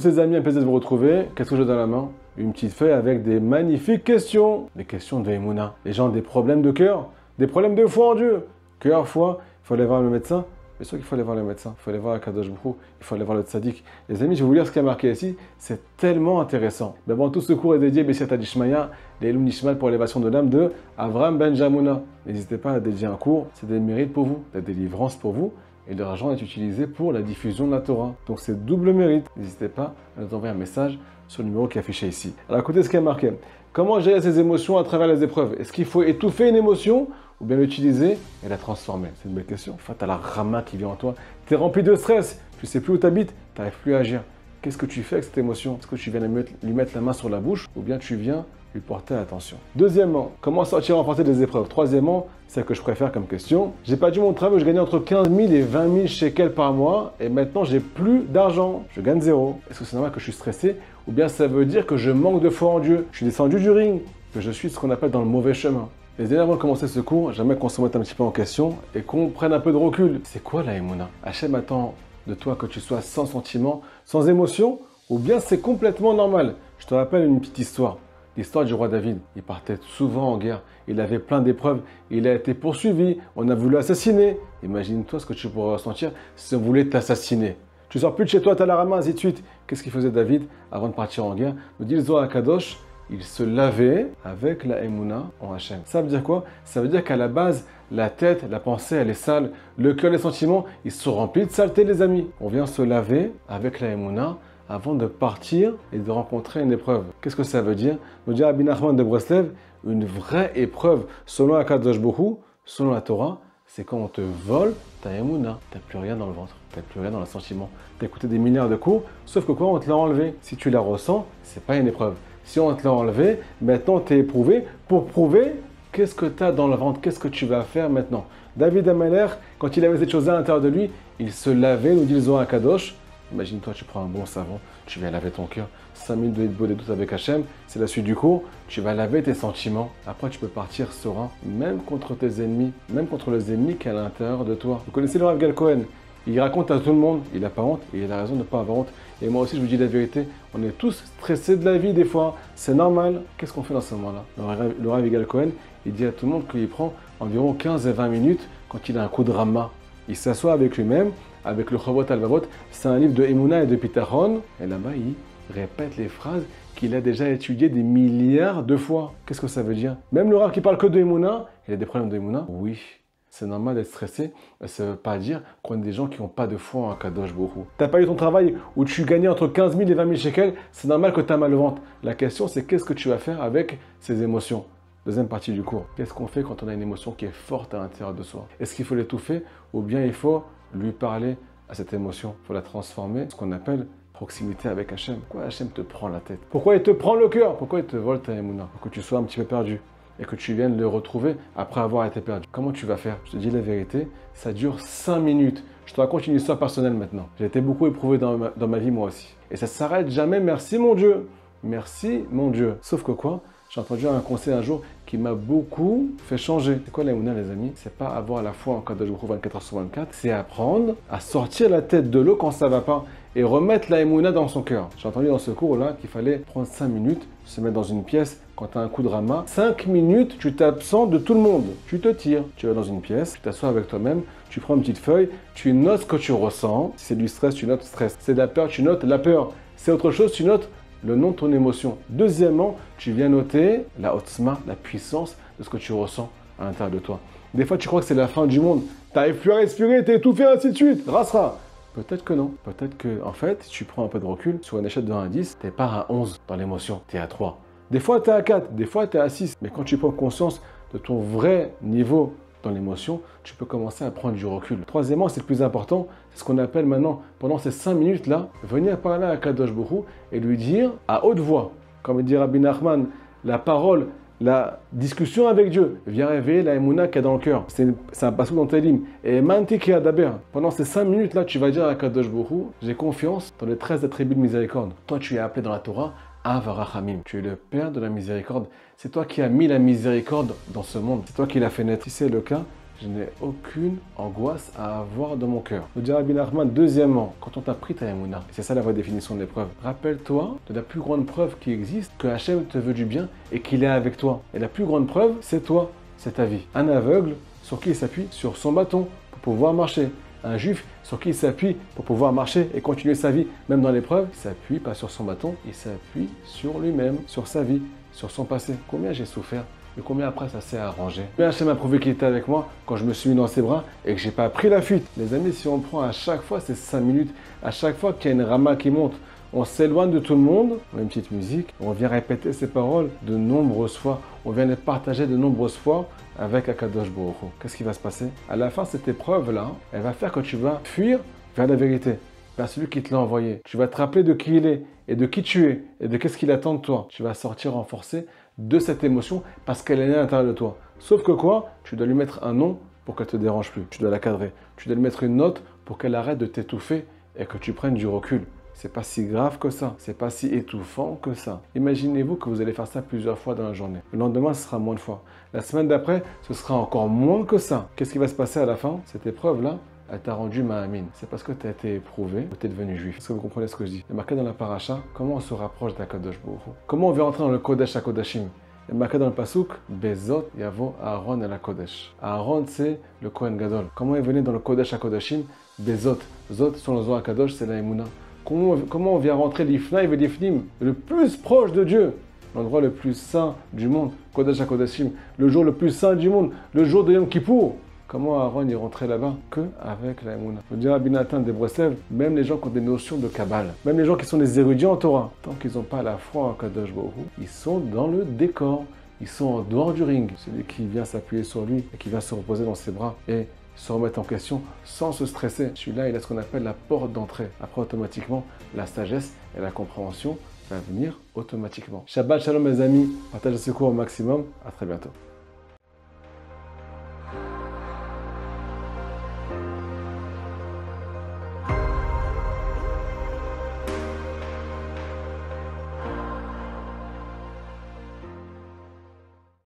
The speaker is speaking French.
Ses amis, un plaisir de vous retrouver. Qu'est-ce que j'ai dans la main? Une petite feuille avec des magnifiques questions. Des questions de Emouna. Les gens ont des problèmes de cœur, des problèmes de foi en Dieu. Cœur, foi, il faut aller voir le médecin. Bien sûr qu'il faut aller voir le médecin, il faut aller voir Akadosh Baruch Hu, il faut aller voir le tzaddik. Les amis, je vais vous lire ce qui est marqué ici, c'est tellement intéressant. Mais bon, tout ce cours est dédié Bessiata Dishmaya, les Elou Nishmal pour l'élévation de l'âme de Avram Ben Jamouna. N'hésitez pas à dédier un cours, c'est des mérites pour vous, la délivrance pour vous, et l'argent est utilisé pour la diffusion de la Torah. Donc c'est double mérite. N'hésitez pas à nous envoyer un message sur le numéro qui est affiché ici. Alors écoutez ce qui est marqué. Comment gérer ses émotions à travers les épreuves? Est-ce qu'il faut étouffer une émotion ou bien l'utiliser et la transformer? C'est une belle question. Face à la rama qui vient en toi, tu es rempli de stress, tu ne sais plus où tu habites, tu n'arrives plus à agir. Qu'est-ce que tu fais avec cette émotion? Est-ce que tu viens lui mettre la main sur la bouche ou bien tu viens lui porter attention? Deuxièmement, comment sortir remporter des épreuves? Troisièmement, celle que je préfère comme question. J'ai perdu mon travail où je gagnais entre 15 000 et 20 000 shekels par mois et maintenant j'ai plus d'argent. Je gagne zéro. Est-ce que c'est normal que je suis stressé ou bien ça veut dire que je manque de foi en Dieu? Je suis descendu du ring, que je suis ce qu'on appelle dans le mauvais chemin. Les amis, avant de commencer ce cours, j'aimerais qu'on se mette un petit peu en question et qu'on prenne un peu de recul. C'est quoi la Emouna? Hachem attend de toi que tu sois sans sentiment, sans émotion, ou bien c'est complètement normal? Je te rappelle une petite histoire. L'histoire du roi David. Il partait souvent en guerre. Il avait plein d'épreuves. Il a été poursuivi. On a voulu l'assassiner. Imagine-toi ce que tu pourrais ressentir si on voulait t'assassiner. Tu sors plus de chez toi, tu as la ramasse, ainsi de suite. Qu'est-ce qu'il faisait David avant de partir en guerre? Nous dit le Zohar Kadosh, il se lavait avec la Emouna en Hachem. Ça veut dire quoi? Ça veut dire qu'à la base, la tête, la pensée, elle est sale. Le cœur, les sentiments, ils sont remplis de saleté, les amis. On vient se laver avec la Emouna avant de partir et de rencontrer une épreuve. Qu'est-ce que ça veut dire? Nous dit Rabbi Nachman de Breslev, une vraie épreuve, selon Akadosh Baruch Hu, selon la Torah, c'est quand on te vole ta Emouna. Tu n'as plus rien dans le ventre, tu n'as plus rien dans le sentiment. Tu as écouté des milliards de cours, sauf que quoi, on te l'a enlevé. Si tu la ressens, c'est pas une épreuve. Si on te l'a enlevé, maintenant tu es éprouvé pour prouver qu'est-ce que tu as dans le ventre, qu'est-ce que tu vas faire maintenant. David Ameler, quand il avait cette chose à l'intérieur de lui, il se lavait, nous dit le Zohar Kadosh. Imagine-toi, tu prends un bon savon, tu viens laver ton cœur, 5 minutes de hitbo des doutes avec Hachem, c'est la suite du cours, tu vas laver tes sentiments. Après, tu peux partir serein, même contre tes ennemis, même contre les ennemis qui sont à l'intérieur de toi. Vous connaissez le Rav Gal Cohen? Il raconte à tout le monde, il n'a pas honte et il a raison de ne pas avoir honte. Et moi aussi, je vous dis la vérité, on est tous stressés de la vie des fois, c'est normal. Qu'est-ce qu'on fait dans ce moment-là? Le Rav Gal Cohen, il dit à tout le monde qu'il prend environ 15 et 20 minutes quand il a un coup de rama. Il s'assoit avec lui-même, avec le Chovot Alvavot, c'est un livre de Emouna et de Pitachon, et là-bas, il répète les phrases qu'il a déjà étudiées des milliards de fois. Qu'est-ce que ça veut dire? Même le Rav qui parle que de Emouna, il a des problèmes de Emouna? Oui. C'est normal d'être stressé, mais ça ne veut pas dire qu'on est des gens qui n'ont pas de foi en Kadosh Baruch Hu. Tu n'as pas eu ton travail où tu gagnais entre 15 000 et 20 000 shekels, c'est normal que tu as mal au ventre. La question, c'est qu'est-ce que tu vas faire avec ces émotions? Deuxième partie du cours. Qu'est-ce qu'on fait quand on a une émotion qui est forte à l'intérieur de soi? Est-ce qu'il faut l'étouffer ou bien il faut lui parler à cette émotion? Il faut la transformer, ce qu'on appelle proximité avec Hachem. Pourquoi Hachem te prend la tête? Pourquoi il te prend le cœur? Pourquoi il te vole ta émouna? Pour que tu sois un petit peu perdu et que tu viennes le retrouver après avoir été perdu. Comment tu vas faire? Je te dis la vérité, ça dure 5 minutes. Je te raconte une histoire personnelle maintenant. J'ai été beaucoup éprouvé dans ma vie moi aussi. Et ça ne s'arrête jamais, merci mon Dieu. Merci mon Dieu. Sauf que quoi? J'ai entendu un conseil un jour qui m'a beaucoup fait changer. C'est quoi la Emouna, les amis? C'est pas avoir la foi en Kadosh Baruch Hu 24 heures sur 24, c'est apprendre à sortir la tête de l'eau quand ça va pas et remettre la Emouna dans son cœur. J'ai entendu dans ce cours-là qu'il fallait prendre 5 minutes, se mettre dans une pièce quand tu as un coup de rama. 5 minutes, tu t'absentes de tout le monde. Tu te tires, tu vas dans une pièce, tu t'assois avec toi-même, tu prends une petite feuille, tu notes ce que tu ressens. Si c'est du stress, tu notes stress. Si c'est de la peur, tu notes la peur. Si c'est autre chose, tu notes le nom de ton émotion. Deuxièmement, tu viens noter la otzma, la puissance de ce que tu ressens à l'intérieur de toi. Des fois, tu crois que c'est la fin du monde. Tu n'arrives plus à respirer, tu es étouffé, ainsi de suite. Rasera. Peut-être que non. Peut-être que, en fait, si tu prends un peu de recul, sur une échelle de 1 à 10, tu n'es pas à 11 dans l'émotion, tu es à 3. Des fois, tu es à 4, des fois, tu es à 6. Mais quand tu prends conscience de ton vrai niveau dans l'émotion, tu peux commencer à prendre du recul. Troisièmement, c'est le plus important, c'est ce qu'on appelle maintenant, pendant ces 5 minutes-là, venir parler à Kadosh Baruch Hu et lui dire à haute voix, comme dit Rabbi Nachman, la parole, la discussion avec Dieu vient réveiller la Emouna qu'il y a dans le cœur. C'est un passage dans Télim. Et Manti qui a d'Aber. Pendant ces 5 minutes-là, tu vas dire à Kadosh Baruch Hu, j'ai confiance dans les 13 attributs de miséricorde. Toi, tu es appelé dans la Torah Avarachamim. Tu es le Père de la miséricorde. C'est toi qui as mis la miséricorde dans ce monde. C'est toi qui l'as fait naître. Si c'est le cas, je n'ai aucune angoisse à avoir dans mon cœur. Nous dit Rabbi Nachman, deuxièmement, quand on t'a pris ta émouna, c'est ça la vraie définition de l'épreuve. Rappelle-toi de la plus grande preuve qui existe, que Hachem te veut du bien et qu'il est avec toi. Et la plus grande preuve, c'est toi, c'est ta vie. Un aveugle, sur qui il s'appuie? Sur son bâton pour pouvoir marcher. Un juif, sur qui il s'appuie pour pouvoir marcher et continuer sa vie, même dans l'épreuve, il s'appuie pas sur son bâton, il s'appuie sur lui-même, sur sa vie, sur son passé. Combien j'ai souffert et combien après ça s'est arrangé. Combien Hachem a prouvé qu'il était avec moi quand je me suis mis dans ses bras et que j'ai pas pris la fuite. Les amis, si on prend à chaque fois ces 5 minutes, à chaque fois qu'il y a une rama qui monte, on s'éloigne de tout le monde, on met une petite musique, on vient répéter ces paroles de nombreuses fois, on vient les partager de nombreuses fois avec Akadosh Baruch Hu. Qu'est-ce qui va se passer? À la fin, cette épreuve-là, elle va faire que tu vas fuir vers la vérité, vers celui qui te l'a envoyé. Tu vas te rappeler de qui il est et de qui tu es et de qu'est-ce qu'il attend de toi. Tu vas sortir renforcé de cette émotion parce qu'elle est née à l'intérieur de toi. Sauf que quoi? Tu dois lui mettre un nom pour qu'elle ne te dérange plus. Tu dois la cadrer. Tu dois lui mettre une note pour qu'elle arrête de t'étouffer et que tu prennes du recul. C'est pas si grave que ça. C'est pas si étouffant que ça. Imaginez-vous que vous allez faire ça plusieurs fois dans la journée. Le lendemain, ce sera moins de fois. La semaine d'après, ce sera encore moins que ça. Qu'est-ce qui va se passer à la fin? Cette épreuve-là, elle t'a rendu Ma'amin. C'est parce que tu as été éprouvé que tu es devenu juif. Est-ce que vous comprenez ce que je dis? Il est marqué dans la paracha, comment on se rapproche d'Akadosh Baruch Hu. Comment on vient entrer dans le Kodesh HaKodashim. Il est marqué dans le Pasuk, Bezot Yavo Aaron et la Kodesh. Aaron, c'est le Kohen Gadol. Comment il venait dans le Kodesh HaKodashim? Bezot. Zot, sur le Zohar HaKadosh, c'est la Emouna. Comment on vient rentrer l'Ifnaï et l'Ifnim, le plus proche de Dieu, l'endroit le plus saint du monde, Kodesh HaKodashim, le jour le plus saint du monde, le jour de Yom Kippour. Comment Aaron est rentré là-bas? Que avec la Emouna. Je dis à Rabbi Nathan de Breslev, même les gens qui ont des notions de Kabbale, même les gens qui sont des érudits en Torah, tant qu'ils n'ont pas la foi en Kadosh Baruch Hu, ils sont dans le décor, ils sont en dehors du ring. Celui qui vient s'appuyer sur lui et qui vient se reposer dans ses bras et se remettre en question sans se stresser. Celui-là, il a ce qu'on appelle la porte d'entrée. Après, automatiquement, la sagesse et la compréhension va venir automatiquement. Shabbat shalom mes amis, partagez ce cours au maximum. À très bientôt.